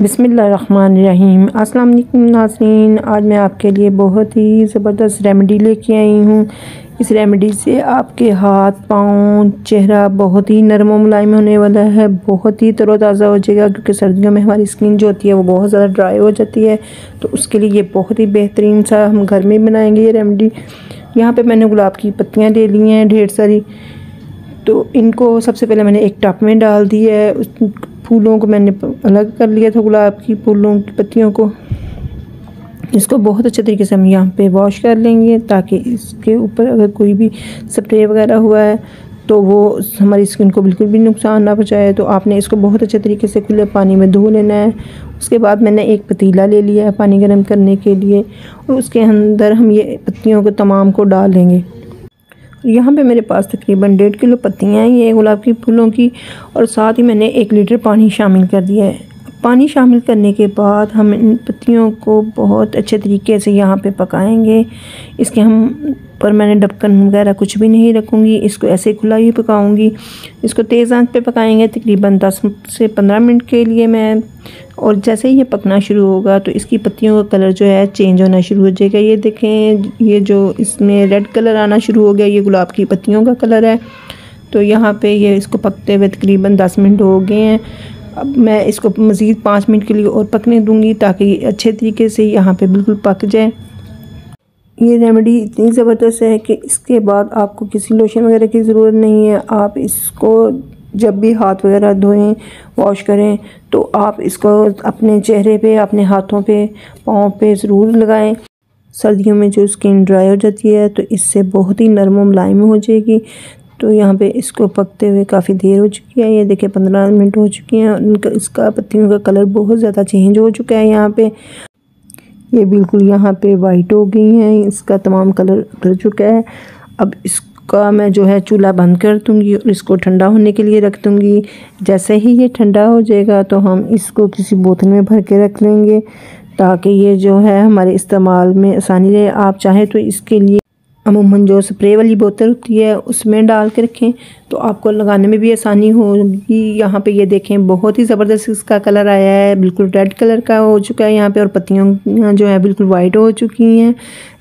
बिस्मिल्लाहिर्रहमानिर्रहीम। अस्सलाम वालेकुम नाज़रीन, आज मैं आपके लिए बहुत ही ज़बरदस्त रेमेडी लेके आई हूँ। इस रेमेडी से आपके हाथ, पाँव, चेहरा बहुत ही नरम और मुलायम होने वाला है, बहुत ही तरोताज़ा हो जाएगा। क्योंकि सर्दियों में हमारी स्किन जो होती है वो बहुत ज़्यादा ड्राई हो जाती है, तो उसके लिए ये बहुत ही बेहतरीन सा हम घर में बनाएंगे ये रेमेडी। यहाँ पे मैंने गुलाब की पत्तियाँ ले ली हैं ढेर सारी। तो इनको सबसे पहले मैंने एक टब में डाल दिया है। उस फूलों को मैंने अलग कर लिया था, गुलाब की फूलों की पत्तियों को। इसको बहुत अच्छे तरीके से हम यहाँ पे वॉश कर लेंगे, ताकि इसके ऊपर अगर कोई भी स्प्रे वगैरह हुआ है तो वो हमारी स्किन को बिल्कुल भी नुकसान ना पहुँचाए। तो आपने इसको बहुत अच्छे तरीके से खुले पानी में धो लेना है। उसके बाद मैंने एक पतीला ले लिया है पानी गर्म करने के लिए, और उसके अंदर हम ये पत्तियों को तमाम को डाल लेंगे। यहाँ पे मेरे पास तकरीबन 1.5 किलो पत्तियाँ हैं ये गुलाब की फूलों की, और साथ ही मैंने 1 लीटर पानी शामिल कर दिया है। पानी शामिल करने के बाद हम इन पत्तियों को बहुत अच्छे तरीके से यहाँ पे पकाएंगे। इसके हम पर मैंने ढक्कन वगैरह कुछ भी नहीं रखूँगी, इसको ऐसे खुला ही पकाऊँगी। इसको तेज़ आंच पे पकाएंगे तकरीबन 10 से 15 मिनट के लिए मैं। और जैसे ही ये पकना शुरू होगा तो इसकी पत्तियों का कलर जो है चेंज होना शुरू हो जाएगा। ये देखें, ये जो इसमें रेड कलर आना शुरू हो गया, ये गुलाब की पत्तियों का कलर है। तो यहाँ पे ये इसको पकते हुए तकरीबन 10 मिनट हो गए हैं। अब मैं इसको मज़ीद 5 मिनट के लिए और पकने दूँगी, ताकि ये अच्छे तरीके से यहाँ पे बिल्कुल पक जाए। ये रेमेडी इतनी ज़बरदस्त है कि इसके बाद आपको किसी लोशन वगैरह की ज़रूरत नहीं है। आप इसको जब भी हाथ वगैरह धोएं, वॉश करें, तो आप इसको अपने चेहरे पे, अपने हाथों पे, पाँव पे ज़रूर लगाएं। सर्दियों में जो स्किन ड्राई हो जाती है तो इससे बहुत ही नरम और मुलायम हो जाएगी। तो यहाँ पे इसको पकते हुए काफ़ी देर हो चुकी है, ये देखिए 15 मिनट हो चुकी हैं। इसका पत्तियों का कलर बहुत ज़्यादा चेंज हो चुका है। यहाँ पे ये बिल्कुल यहाँ पे वाइट हो गई हैं, इसका तमाम कलर उतर चुका है। अब इसका मैं जो है चूल्हा बंद कर दूँगी और इसको ठंडा होने के लिए रख दूँगी। जैसे ही ये ठंडा हो जाएगा तो हम इसको किसी बोतल में भर के रख लेंगे, ताकि ये जो है हमारे इस्तेमाल में आसानी रहे। आप चाहें तो इसके लिए अमूमन जो स्प्रे वाली बोतल होती है उसमें डाल के रखें, तो आपको लगाने में भी आसानी होगी। यहाँ पे ये देखें, बहुत ही ज़बरदस्त इसका कलर आया है, बिल्कुल रेड कलर का हो चुका है यहाँ पे, और पत्तियाँ जो है बिल्कुल वाइट हो चुकी हैं।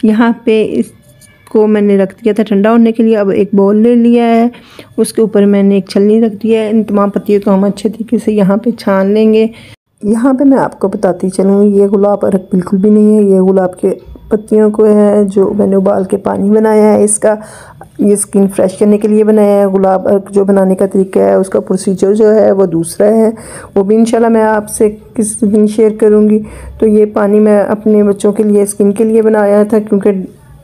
यहाँ पे इसको मैंने रख दिया था ठंडा होने के लिए। अब एक बाउल ले लिया है, उसके ऊपर मैंने एक छलनी रख दिया है। इन तमाम पत्तियों को हम अच्छे तरीके से यहाँ पर छान लेंगे। यहाँ पे मैं आपको बताती चलूँ, ये गुलाब अरक बिल्कुल भी नहीं है, ये गुलाब के पत्तियों को है जो मैंने उबाल के पानी बनाया है। इसका ये स्किन फ्रेश करने के लिए बनाया है। गुलाब अरक जो बनाने का तरीका है, उसका प्रोसीजर जो है वो दूसरा है, वो भी इंशाल्लाह मैं आपसे किसी दिन शेयर करूँगी। तो ये पानी मैं अपने बच्चों के लिए, स्किन के लिए बनाया था, क्योंकि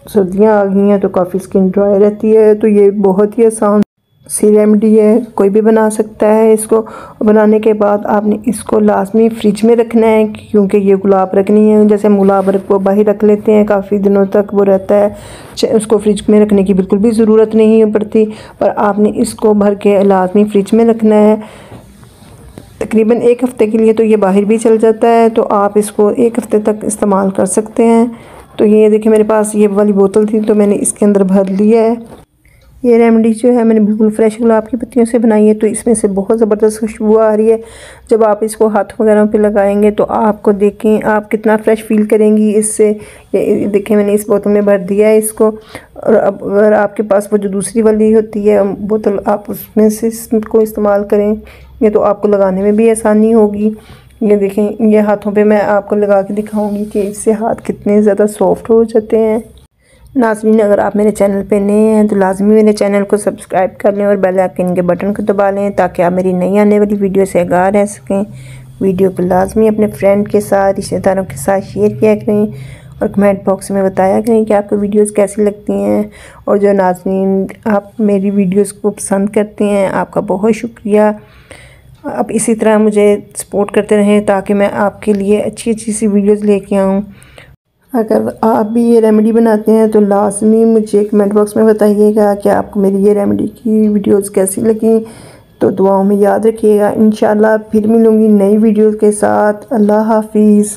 सर्दियाँ आ गई हैं तो काफ़ी स्किन ड्राई रहती है। तो ये बहुत ही आसान सी रेमेडी है, कोई भी बना सकता है। इसको बनाने के बाद आपने इसको लाजमी फ्रिज में रखना है, क्योंकि ये गुलाब रखनी है। जैसे हम गुलाब रख को बाहर रख लेते हैं, काफ़ी दिनों तक वो रहता है, उसको फ्रिज में रखने की बिल्कुल भी ज़रूरत नहीं पड़ती। पर आपने इसको भर के लाजमी फ्रिज में रखना है तकरीबन 1 हफ़्ते के लिए। तो ये बाहर भी चल जाता है, तो आप इसको 1 हफ़्ते तक इस्तेमाल कर सकते हैं। तो ये देखिए, मेरे पास ये वाली बोतल थी तो मैंने इसके अंदर भर लिया है। ये रेमेडी जो है मैंने बिल्कुल फ्रेश गुलाब की पत्तियों से बनाई है, तो इसमें से बहुत ज़बरदस्त खुशबू आ रही है। जब आप इसको हाथ वगैरह पे लगाएंगे तो आपको देखें आप कितना फ़्रेश फील करेंगी इससे। ये देखें, मैंने इस बोतल में भर दिया है इसको। और अब अगर आपके पास वो जो दूसरी वाली होती है बोतल, आप उसमें से इसको इस्तेमाल करेंगे तो आपको लगाने में भी आसानी होगी। ये देखें, ये हाथों पे मैं आपको लगा के दिखाऊंगी कि इससे हाथ कितने ज़्यादा सॉफ्ट हो जाते हैं। नाज़रीन, अगर आप मेरे चैनल पे नए हैं तो लाजमी मेरे चैनल को सब्सक्राइब कर लें और बेल आइकन के बटन को दबा लें, ताकि आप मेरी नई आने वाली वीडियो से आगाह रह सकें। वीडियो को लाजमी अपने फ्रेंड के साथ, रिश्तेदारों के साथ शेयर किया करें, और कमेंट बॉक्स में बताया करें कि आपको वीडियोस कैसी लगती हैं। और जो नाज़रीन आप मेरी वीडियोस को पसंद करते हैं, आपका बहुत शुक्रिया। आप इसी तरह मुझे सपोर्ट करते रहें, ताकि मैं आपके लिए अच्छी अच्छी सी वीडियोज़ लेके आऊँ। अगर आप भी ये रेमेडी बनाते हैं तो लाजमी मुझे कमेंट बॉक्स में बताइएगा कि आपको मेरी ये रेमेडी की वीडियोस कैसी लगी। तो दुआओं में याद रखिएगा। इंशाल्लाह फिर मिलूँगी नई वीडियोस के साथ। अल्लाह हाफिज़।